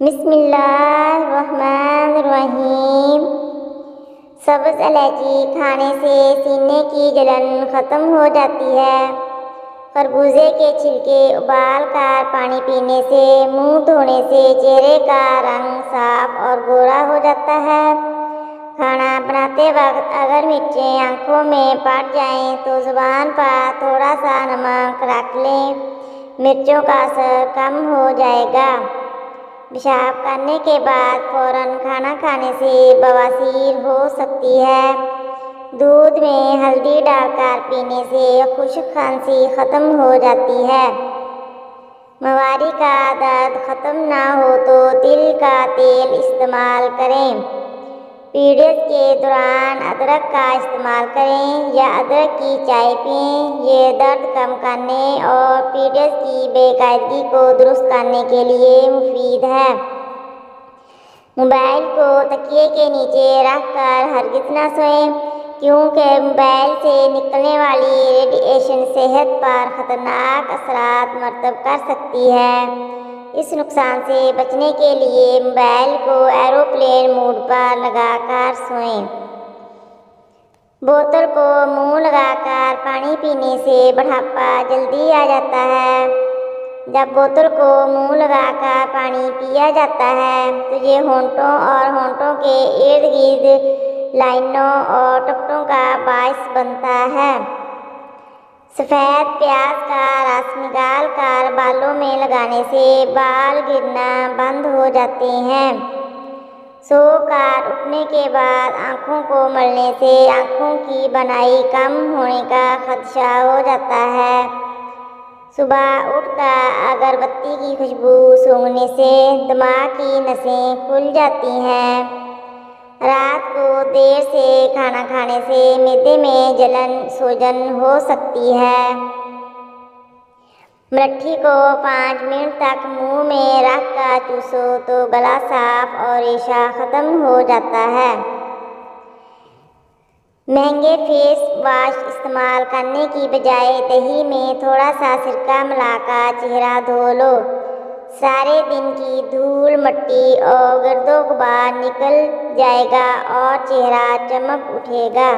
बिस्मिल्लाहिर्रहमानिर्रहीम। सब्ज़ इलायची खाने से सीने की जलन ख़त्म हो जाती है। खरबूजे के छिलके उबाल कर पानी पीने से, मुंह धोने से चेहरे का रंग साफ और गोरा हो जाता है। खाना बनाते वक्त अगर मिर्चें आँखों में पड़ जाएं तो ज़ुबान पर थोड़ा सा नमक रख लें, मिर्चों का असर कम हो जाएगा। पेशाब करने के बाद फ़ौरन खाना खाने से बवासीर हो सकती है। दूध में हल्दी डालकर पीने से खुश्क खांसी ख़त्म हो जाती है। महावारी का दर्द ख़त्म ना हो तो तिल का तेल इस्तेमाल करें। पीरियड्स के दौरान अदरक का इस्तेमाल करें या अदरक की चाय पिएं। ये दर्द कम करने और पीरियड्स की बेकायदगी को दुरुस्त करने के लिए मुफीद है। मोबाइल को तकिए के नीचे रखकर हरगिज़ न सोएं, क्योंकि मोबाइल से निकलने वाली रेडिएशन सेहत पर ख़तरनाक असरात मरतब कर सकती है। इस नुकसान से बचने के लिए मोबाइल को एरोप्लेन मोड पर लगाकर सोएं। बोतल को मुंह लगाकर पानी पीने से बुढ़ापा जल्दी आ जाता है। जब बोतल को मुंह लगाकर पानी पिया जाता है तो ये होंठों और होंठों के इर्द गिर्द लाइनों और टुकड़ों का बायस बनता है। सफ़ेद प्याज का रस निकाल कर बालों में लगाने से बाल गिरना बंद हो जाते हैं। सोकर उठने के बाद आँखों को मलने से आँखों की बनाई कम होने का खदशा हो जाता है। सुबह उठकर अगरबत्ती की खुशबू सूंघने से दिमाग की नसें खुल जाती हैं। रात को देर से खाना खाने से मैदे में जलन सूजन हो सकती है। मट्ठी को 5 मिनट तक मुंह में रखकर चूसो तो गला साफ और रेशा ख़त्म हो जाता है। महंगे फेस वॉश इस्तेमाल करने की बजाय दही में थोड़ा सा सिरका मिलाकर चेहरा धो लो। सारे दिन की धूल मिट्टी और गर्दो गुबार निकल जाएगा और चेहरा चमक उठेगा।